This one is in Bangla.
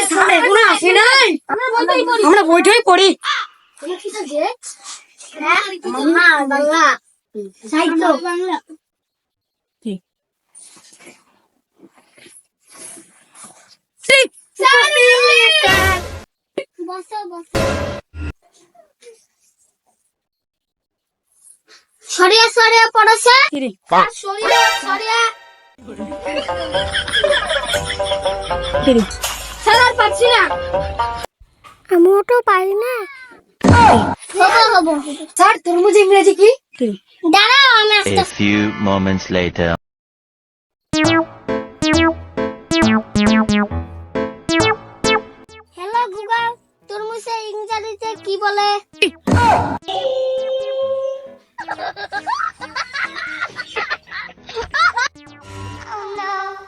সামনে এখনো আসে নাই, আমরা বইটাই পড়ি। বাংলা সাহিত্য সরিয়া সরিয়া পড়েছে সরিয়া সরিয়া খেলার পাচ্ছি না, আমিও তো পারি না। স্যার তরমুজ ইংরেজি কি? দাঁড়াও আমি A few moments later. Hello Google, তরমুজে ইংরেজিতে কি বলে?